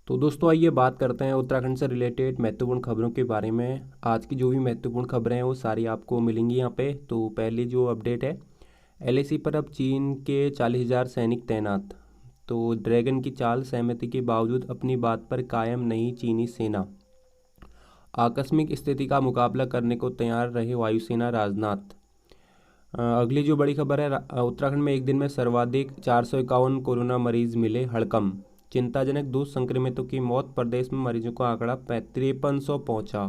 तो दोस्तों आइए बात करते हैं उत्तराखंड से रिलेटेड महत्वपूर्ण खबरों के बारे में। आज की जो भी महत्वपूर्ण खबरें हैं वो सारी आपको मिलेंगी यहाँ पे। तो पहली जो अपडेट है, एलएसी पर अब चीन के 40,000 सैनिक तैनात। तो ड्रैगन की चाल सहमति के बावजूद अपनी बात पर कायम नहीं चीनी सेना। आकस्मिक स्थिति का मुकाबला करने को तैयार रहे वायुसेना राजनाथ। अगली जो बड़ी खबर है, उत्तराखंड में एक दिन में सर्वाधिक 451 कोरोना मरीज मिले, हड़कंप। चिंताजनक 2 संक्रमितों की मौत, प्रदेश में मरीजों का आंकड़ा 5300 पहुंचा।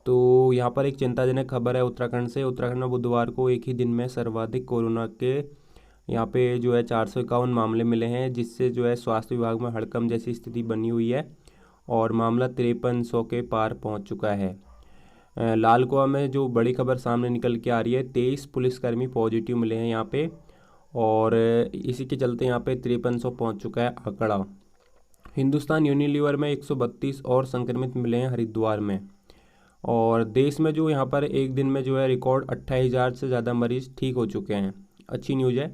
तो यहाँ पर एक चिंताजनक खबर है उत्तराखंड से। उत्तराखंड में बुधवार को एक ही दिन में सर्वाधिक कोरोना के यहाँ पे जो है 451 मामले मिले हैं, जिससे जो है स्वास्थ्य विभाग में हड़कंप जैसी स्थिति बनी हुई है और मामला 5300 के पार पहुँच चुका है। लाल कुआं में जो बड़ी खबर सामने निकल के आ रही है, 23 पुलिसकर्मी पॉजिटिव मिले हैं यहाँ पे, और इसी के चलते यहाँ पे 5300 पहुँच चुका है आंकड़ा। हिंदुस्तान यूनिलीवर में 132 और संक्रमित मिले हैं हरिद्वार में। और देश में जो यहाँ पर एक दिन में जो है रिकॉर्ड 28,000 से ज़्यादा मरीज ठीक हो चुके हैं। अच्छी न्यूज़ है।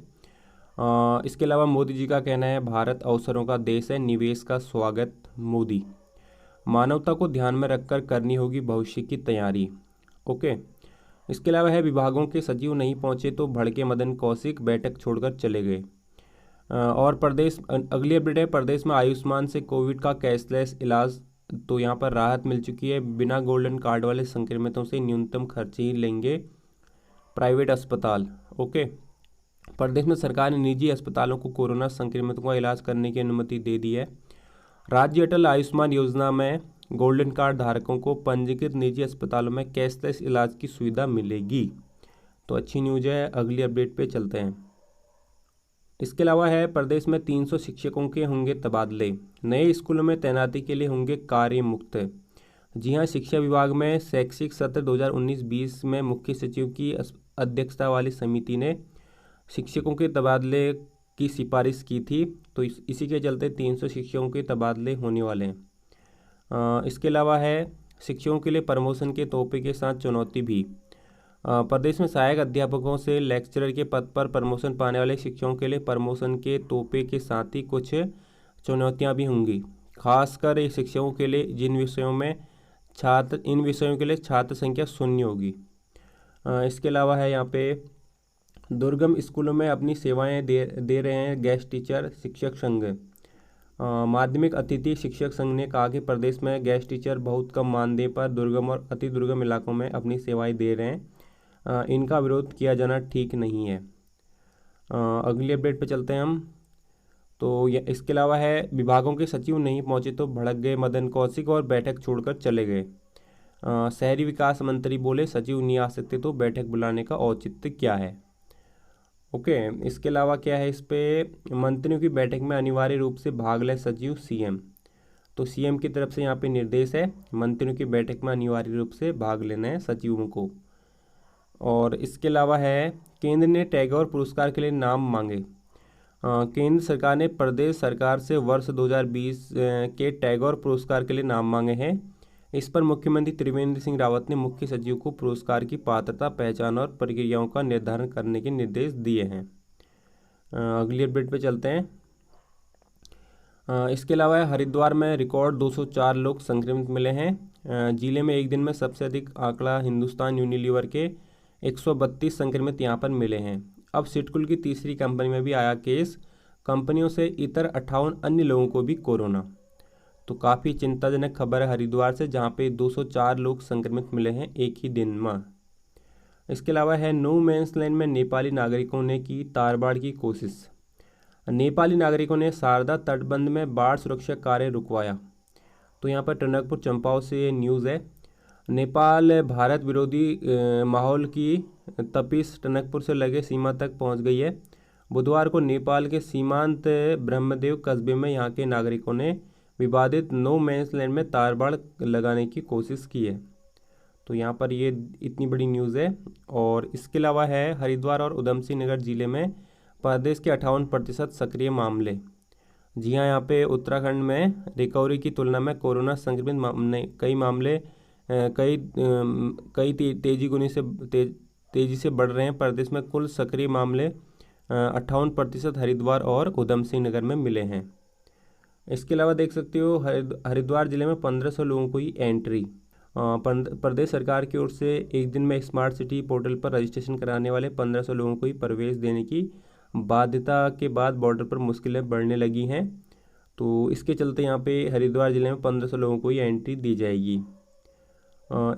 इसके अलावा मोदी जी का कहना है, भारत अवसरों का देश है, निवेश का स्वागत मोदी। मानवता को ध्यान में रखकर करनी होगी भविष्य की तैयारी। ओके। इसके अलावा है, विभागों के सचिव नहीं पहुंचे तो भड़के मदन कौशिक, बैठक छोड़कर चले गए। और अगली अपडेट है, प्रदेश में आयुष्मान से कोविड का कैशलेस इलाज। तो यहाँ पर राहत मिल चुकी है। बिना गोल्डन कार्ड वाले संक्रमितों से न्यूनतम खर्च ही लेंगे प्राइवेट अस्पताल। ओके। प्रदेश में सरकार ने निजी अस्पतालों को कोरोना संक्रमितों का इलाज करने की अनुमति दे दी है। राज्य अटल आयुष्मान योजना में गोल्डन कार्ड धारकों को पंजीकृत निजी अस्पतालों में कैशलेस इलाज की सुविधा मिलेगी। तो अच्छी न्यूज़ है। अगली अपडेट पे चलते हैं। इसके अलावा है, प्रदेश में 300 शिक्षकों के होंगे तबादले, नए स्कूलों में तैनाती के लिए होंगे कार्य मुक्त। जी हाँ, शिक्षा विभाग में शैक्षिक सत्र 2019-20 में मुख्य सचिव की अध्यक्षता वाली समिति ने शिक्षकों के तबादले की सिफारिश की थी। तो इसी के चलते 300 शिक्षकों के तबादले होने वाले हैं। इसके अलावा है, शिक्षकों के लिए प्रमोशन के तोहफे के साथ चुनौती भी। प्रदेश में सहायक अध्यापकों से लेक्चरर के पद पर प्रमोशन पाने वाले शिक्षकों के लिए प्रमोशन के तोहफे के साथ ही कुछ चुनौतियां भी होंगी, खासकर शिक्षकों के लिए इन विषयों के लिए छात्र संख्या शून्य होगी। इसके अलावा है, यहाँ पे दुर्गम स्कूलों में अपनी सेवाएं दे रहे हैं गेस्ट टीचर शिक्षक संघ। माध्यमिक अतिथि शिक्षक संघ ने कहा कि प्रदेश में गेस्ट टीचर बहुत कम मानदेय पर दुर्गम और अति दुर्गम इलाकों में अपनी सेवाएं दे रहे हैं। इनका विरोध किया जाना ठीक नहीं है। अगली अपडेट पे चलते हैं हम। तो इसके अलावा है, विभागों के सचिव नहीं पहुंचे तो भड़क गए मदन कौशिक और बैठक छोड़कर चले गए। शहरी विकास मंत्री बोले, सचिव नहीं आ सकते तो बैठक बुलाने का औचित्य क्या है। ओके। इसके अलावा क्या है, इस पे मंत्रियों की बैठक में अनिवार्य रूप से भाग ले सचिव सीएम। तो सीएम की तरफ से यहाँ पे निर्देश है, मंत्रियों की बैठक में अनिवार्य रूप से भाग लेना है सचिवों को। और इसके अलावा है, केंद्र ने टैगोर पुरस्कार के लिए नाम मांगे। केंद्र सरकार ने प्रदेश सरकार से वर्ष 2020 के टैगोर पुरस्कार के लिए नाम मांगे हैं। इस पर मुख्यमंत्री त्रिवेंद्र सिंह रावत ने मुख्य सचिव को पुरस्कार की पात्रता, पहचान और प्रक्रियाओं का निर्धारण करने के निर्देश दिए हैं। अगली अपडेट पे चलते हैं। इसके अलावा हरिद्वार में रिकॉर्ड 204 लोग संक्रमित मिले हैं। जिले में एक दिन में सबसे अधिक आंकड़ा हिंदुस्तान यूनिलीवर के 132 संक्रमित यहाँ पर मिले हैं। अब सिडकुल की तीसरी कंपनी में भी आया केस, कंपनियों से इतर 58 अन्य लोगों को भी कोरोना। तो काफ़ी चिंताजनक खबर है हरिद्वार से, जहाँ पे 204 लोग संक्रमित मिले हैं एक ही दिन में। इसके अलावा है, नो मैंस लैंड में नेपाली नागरिकों ने की तारबाड़ की कोशिश। नेपाली नागरिकों ने शारदा तटबंध में बाढ़ सुरक्षा कार्य रुकवाया। तो यहाँ पर टनकपुर चंपाओ से न्यूज़ है। नेपाल भारत विरोधी माहौल की तपिश टनकपुर से लगे सीमा तक पहुँच गई है। बुधवार को नेपाल के सीमांत ब्रह्मदेव कस्बे में यहाँ के नागरिकों ने विवादित नो मैंस लैंड में तारबाड़ लगाने की कोशिश की है। तो यहाँ पर ये इतनी बड़ी न्यूज़ है। और इसके अलावा है, हरिद्वार और उधमसिंह नगर जिले में प्रदेश के 58% सक्रिय मामले। जी हाँ, यहाँ पे उत्तराखंड में रिकवरी की तुलना में कोरोना संक्रमित कई मामले तेजी से बढ़ रहे हैं। प्रदेश में कुल सक्रिय मामले 58% हरिद्वार और उधमसिंह नगर में मिले हैं। इसके अलावा देख सकते हो हरिद्वार जिले में 1500 लोगों को ही एंट्री। प्रदेश सरकार की ओर से एक दिन में स्मार्ट सिटी पोर्टल पर रजिस्ट्रेशन कराने वाले 1500 लोगों को ही प्रवेश देने की बाध्यता के बाद बॉर्डर पर मुश्किलें बढ़ने लगी हैं। तो इसके चलते यहाँ पे हरिद्वार जिले में 1500 लोगों को ही एंट्री दी जाएगी।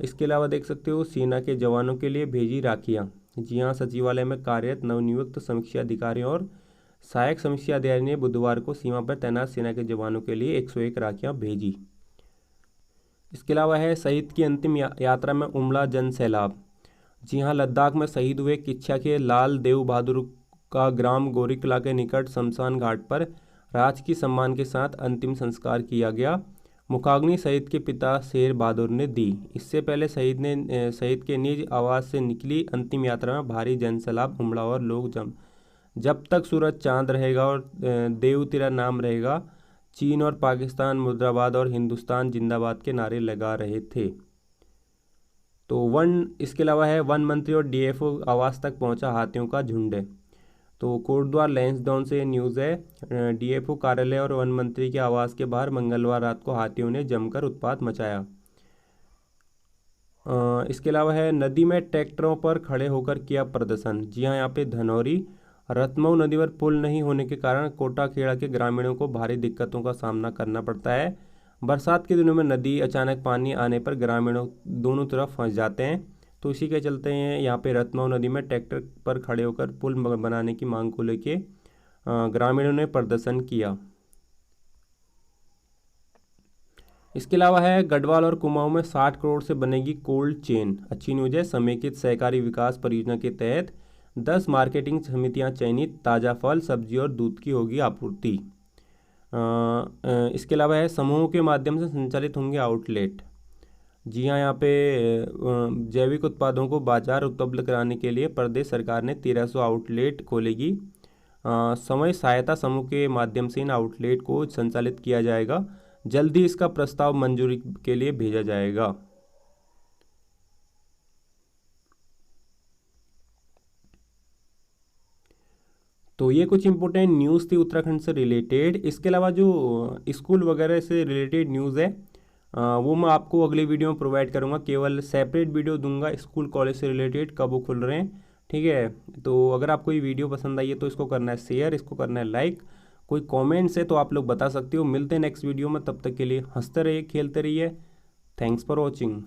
इसके अलावा देख सकते हो सेना के जवानों के लिए भेजी राखियाँ। जी हाँ, सचिवालय में कार्यरत नवनियुक्त समीक्षा अधिकारियों और सहायक समीक्षा अधिकारी ने बुधवार को सीमा पर तैनात सेना के जवानों के लिए 101 राखियाँ भेजी। इसके अलावा है शहीद की अंतिम यात्रा में उमड़ा जन सैलाब। जी हाँ, लद्दाख में शहीद हुए किच्छा के लाल देव बहादुर का ग्राम गोरीकला के निकट शमशान घाट पर राजकीय सम्मान के साथ अंतिम संस्कार किया गया। मुखाग्नि शहीद के पिता शेर बहादुर ने दी। इससे पहले शहीद के निज आवास से निकली अंतिम यात्रा में भारी जनसैलाब उमड़ा और लोग जब तक सूरज चांद रहेगा और देव तेरा नाम रहेगा, चीन और पाकिस्तान मुर्दाबाद और हिंदुस्तान जिंदाबाद के नारे लगा रहे थे। तो इसके अलावा है वन मंत्री और डीएफओ आवास तक पहुंचा हाथियों का झुंड। तो कोटद्वार लैंसडाउन से न्यूज़ है, डीएफओ कार्यालय और वन मंत्री के आवास के बाहर मंगलवार रात को हाथियों ने जमकर उत्पात मचाया। इसके अलावा है नदी में ट्रैक्टरों पर खड़े होकर किया प्रदर्शन। जी हाँ, यहाँ पे धनौरी रतमऊ नदी पर पुल नहीं होने के कारण कोटाखेड़ा के ग्रामीणों को भारी दिक्कतों का सामना करना पड़ता है। बरसात के दिनों में नदी अचानक पानी आने पर ग्रामीणों दोनों तरफ फंस जाते हैं। तो इसी के चलते हैं यहाँ पे रतमऊ नदी में ट्रैक्टर पर खड़े होकर पुल बनाने की मांग को लेके ग्रामीणों ने प्रदर्शन किया। इसके अलावा है गढ़वाल और कुमाऊं में 60 करोड़ से बनेगी कोल्ड चेन। अच्छी न्यूज़ है, समेकित सहकारी विकास परियोजना के तहत 10 मार्केटिंग समितियां चयनित, ताज़ा फल सब्जी और दूध की होगी आपूर्ति। इसके अलावा है समूहों के माध्यम से संचालित होंगे आउटलेट। जी हाँ, यहाँ पे जैविक उत्पादों को बाजार उपलब्ध कराने के लिए प्रदेश सरकार ने 1300 आउटलेट खोलेगी। समय सहायता समूह के माध्यम से इन आउटलेट को संचालित किया जाएगा। जल्दी इसका प्रस्ताव मंजूरी के लिए भेजा जाएगा। तो ये कुछ इंपॉर्टेंट न्यूज़ थी उत्तराखंड से रिलेटेड। इसके अलावा जो स्कूल वगैरह से रिलेटेड न्यूज़ है वो मैं आपको अगली वीडियो में प्रोवाइड करूँगा। केवल सेपरेट वीडियो दूंगा स्कूल कॉलेज से रिलेटेड, कब वो खुल रहे हैं, ठीक है। तो अगर आपको ये वीडियो पसंद आई है तो इसको करना है शेयर, इसको करना है लाइक। कोई कमेंट्स है तो आप लोग बता सकते हो। मिलते हैं नेक्स्ट वीडियो में, तब तक के लिए हंसते रहिए, खेलते रहिए। Thanks for watching.